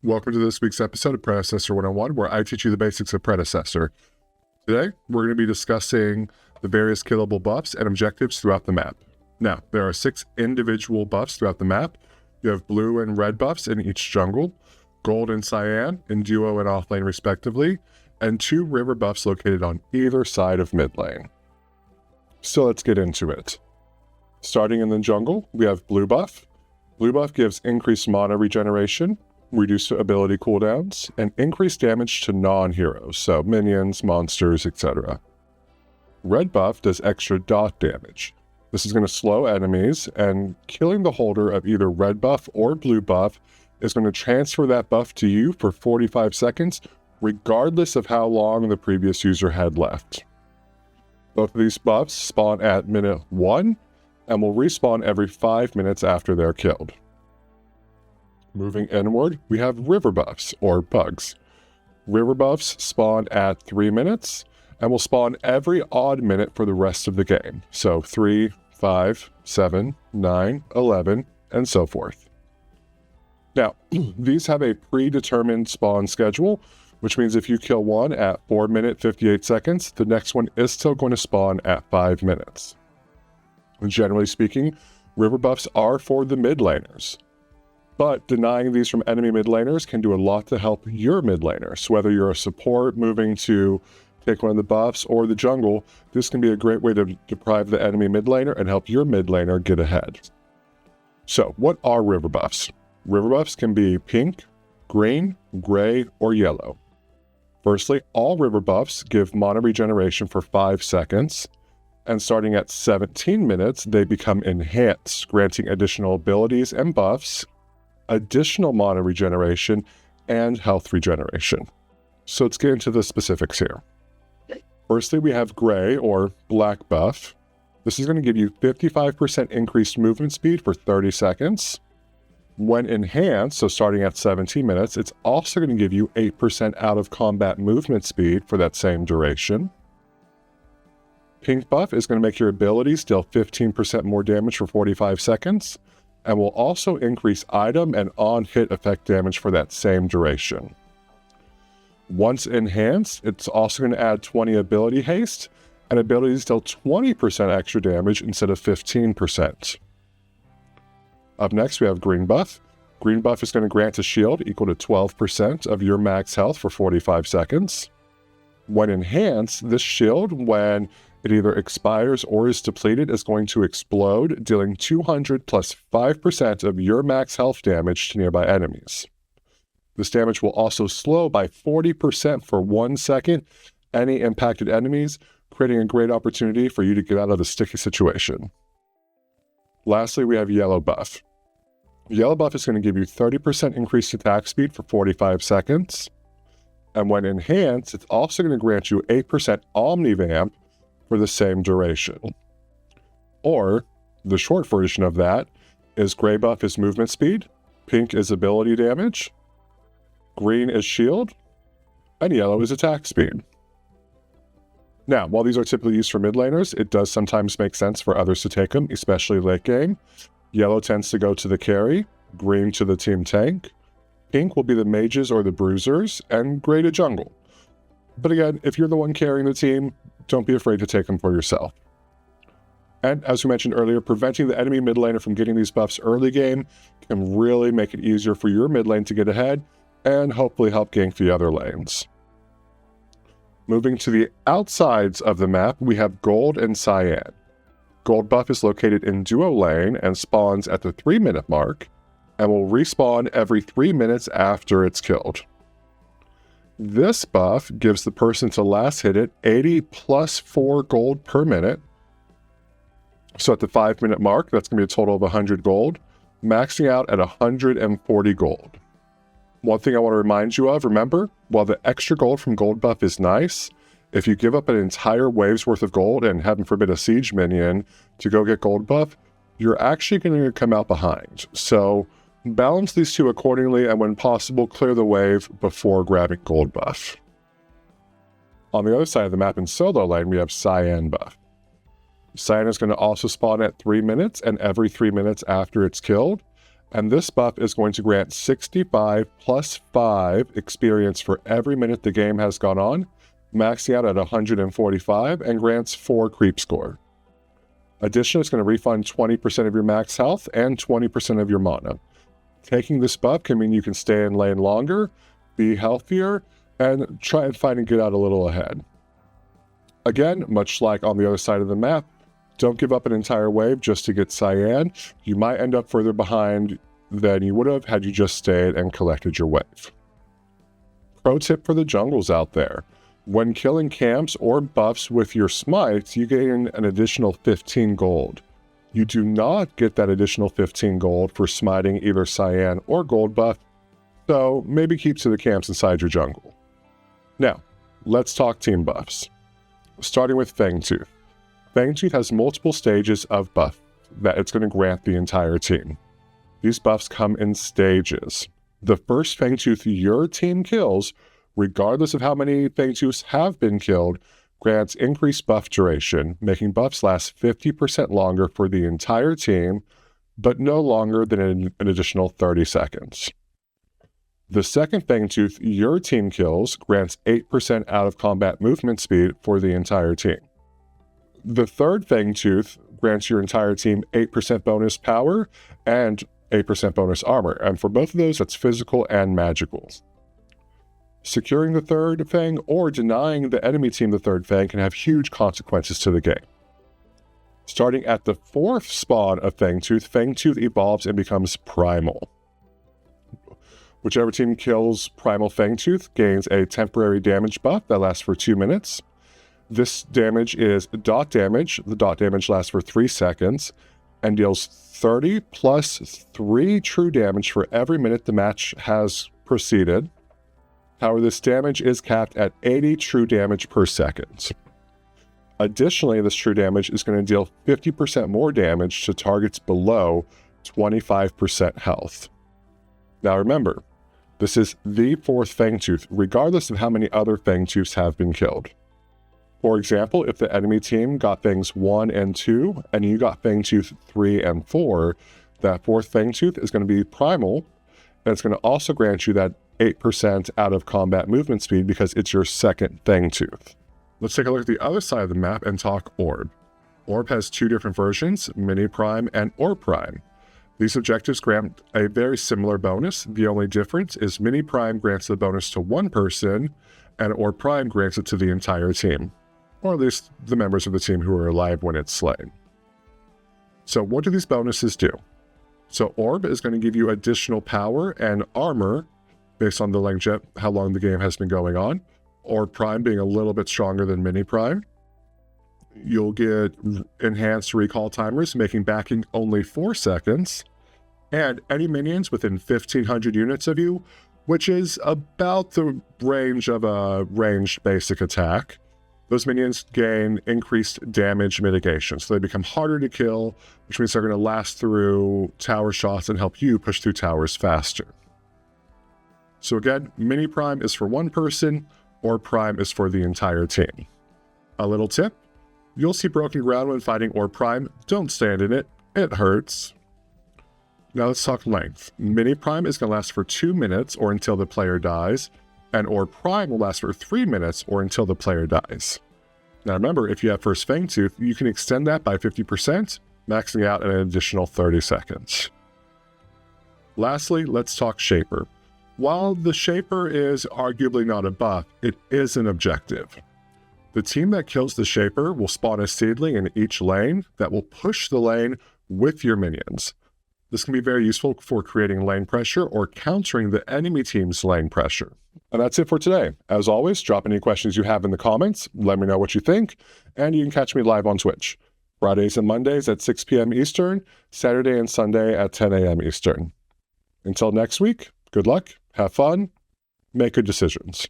Welcome to this week's episode of Predecessor 101, where I teach you the basics of Predecessor. Today, we're going to be discussing the various killable buffs and objectives throughout the map. Now, there are 6 individual buffs throughout the map. You have blue and red buffs in each jungle, gold and cyan in duo and off lane respectively, and 2 river buffs located on either side of mid lane. So let's get into it. Starting in the jungle, we have blue buff. Blue buff gives increased mana regeneration, reduced ability cooldowns, and increased damage to non-heroes, so minions, monsters, etc. Red buff does extra dot damage. This is going to slow enemies, and killing the holder of either red buff or blue buff is going to transfer that buff to you for 45 seconds, regardless of how long the previous user had left. Both of these buffs spawn at minute 1, and will respawn every 5 minutes after they're killed. Moving inward, we have river buffs, or bugs. River buffs spawn at 3 minutes, and will spawn every odd minute for the rest of the game. So 3, 5, 7, 9, 11, and so forth. Now, these have a predetermined spawn schedule, which means if you kill one at 4 minutes 58 seconds, the next one is still going to spawn at 5 minutes. Generally speaking, river buffs are for the mid laners. But denying these from enemy mid laners can do a lot to help your mid laners. So whether you're a support moving to take one of the buffs or the jungle, this can be a great way to deprive the enemy mid laner and help your mid laner get ahead. So what are river buffs? River buffs can be pink, green, gray, or yellow. Firstly, all river buffs give mana regeneration for 5 seconds, and starting at 17 minutes, they become enhanced, granting additional abilities and buffs, additional mana regeneration, and health regeneration. So let's get into the specifics here. Firstly, we have gray or black buff. This is going to give you 55% increased movement speed for 30 seconds. When enhanced, so starting at 17 minutes, it's also going to give you 8% out of combat movement speed for that same duration. Pink buff is going to make your abilities deal 15% more damage for 45 seconds, and will also increase item and on-hit effect damage for that same duration. Once enhanced, it's also going to add 20 ability haste, and abilities deal 20% extra damage instead of 15%. Up next, we have green buff. Green buff is going to grant a shield equal to 12% of your max health for 45 seconds. When enhanced, this shield, when it either expires or is depleted, is going to explode, dealing 200 plus 5% of your max health damage to nearby enemies. This damage will also slow by 40% for 1 second any impacted enemies, creating a great opportunity for you to get out of the sticky situation. Lastly, we have yellow buff. Yellow buff is going to give you 30% increased attack speed for 45 seconds. And when enhanced, it's also going to grant you 8% Omnivamp for the same duration. Or, the short version of that is gray buff is movement speed, pink is ability damage, green is shield, and yellow is attack speed. Now, while these are typically used for mid laners, it does sometimes make sense for others to take them, especially late game. Yellow tends to go to the carry, green to the team tank, pink will be the mages or the bruisers, and gray to jungle. But again, if you're the one carrying the team, don't be afraid to take them for yourself. And as we mentioned earlier, preventing the enemy mid laner from getting these buffs early game can really make it easier for your mid lane to get ahead and hopefully help gank the other lanes. Moving to the outsides of the map, we have gold and cyan. Gold buff is located in duo lane and spawns at the 3-minute mark, and will respawn every 3 minutes after it's killed. This buff gives the person to last hit it 80 plus 4 gold per minute. So at the 5-minute mark, that's going to be a total of 100 gold, maxing out at 140 gold. One thing I want to remind you of, remember, while the extra gold from gold buff is nice, if you give up an entire wave's worth of gold and heaven forbid a siege minion to go get gold buff, you're actually going to come out behind. So balance these two accordingly, and when possible, clear the wave before grabbing gold buff. On the other side of the map in solo lane, we have cyan buff. Cyan is going to also spawn at 3 minutes and every 3 minutes after it's killed, And this buff is going to grant 65 plus 5 experience for every minute the game has gone on, maxing out at 145, and grants 4 creep score. Additionally, it's going to refund 20% of your max health and 20% of your mana. Taking this buff can mean you can stay in lane longer, be healthier, and try and find and get out a little ahead. Again, much like on the other side of the map, don't give up an entire wave just to get Cyan. You might end up further behind than you would have had you just stayed and collected your wave. Pro tip for the jungles out there. When killing camps or buffs with your smites, you gain an additional 15 gold. You do not get that additional 15 gold for smiting either Cyan or gold buff, so maybe keep to the camps inside your jungle. Now, let's talk team buffs. Starting with Fangtooth. Fangtooth has multiple stages of buff that it's going to grant the entire team. These buffs come in stages. The first Fangtooth your team kills, regardless of how many Fangtooths have been killed, grants increased buff duration, making buffs last 50% longer for the entire team, but no longer than an additional 30 seconds. The second Fangtooth your team kills grants 8% out of combat movement speed for the entire team. The third Fangtooth grants your entire team 8% bonus power and 8% bonus armor, and for both of those, that's physical and magical. Securing the third Fang or denying the enemy team the third Fang can have huge consequences to the game. Starting at the fourth spawn of Fangtooth, Fangtooth evolves and becomes primal. Whichever team kills primal Fangtooth gains a temporary damage buff that lasts for 2 minutes. This damage is dot damage. The dot damage lasts for 3 seconds and deals 30 plus 3 true damage for every minute the match has proceeded. However, this damage is capped at 80 true damage per second. Additionally, this true damage is going to deal 50% more damage to targets below 25% health. Now remember, this is the fourth Fangtooth, regardless of how many other Fangtooths have been killed. For example, if the enemy team got Fangs 1 and 2, and you got Fangtooth 3 and 4, that fourth Fangtooth is going to be primal, and it's going to also grant you that 8% out of combat movement speed because it's your second Fangtooth. Let's take a look at the other side of the map and talk Orb. Orb has 2 different versions, Mini Prime and Orb Prime. These objectives grant a very similar bonus. The only difference is Mini Prime grants the bonus to one person, and Orb Prime grants it to the entire team, or at least the members of the team who are alive when it's slain. So what do these bonuses do? So Orb is going to give you additional power and armor based on the length, how long the game has been going on. Orb Prime being a little bit stronger than Mini Prime. You'll get enhanced recall timers, making backing only 4 seconds, and any minions within 1,500 units of you, which is about the range of a ranged basic attack. Those minions gain increased damage mitigation, so they become harder to kill, which means they're going to last through tower shots and help you push through towers faster. So again, Mini Prime is for one person, or Prime is for the entire team. A little tip, you'll see broken ground when fighting Orb Prime. Don't stand in it, it hurts. Now let's talk length. Mini Prime is going to last for 2 minutes or until the player dies, and Orb Prime will last for 3 minutes or until the player dies. Now remember, if you have first Fangtooth, you can extend that by 50%, maxing out an additional 30 seconds. Lastly, let's talk Shaper. While the Shaper is arguably not a buff, it is an objective. The team that kills the Shaper will spawn a seedling in each lane that will push the lane with your minions. This can be very useful for creating lane pressure or countering the enemy team's lane pressure. And that's it for today. As always, drop any questions you have in the comments, let me know what you think, and you can catch me live on Twitch. Fridays and Mondays at 6 p.m. Eastern, Saturday and Sunday at 10 a.m. Eastern. Until next week, good luck, have fun, make good decisions.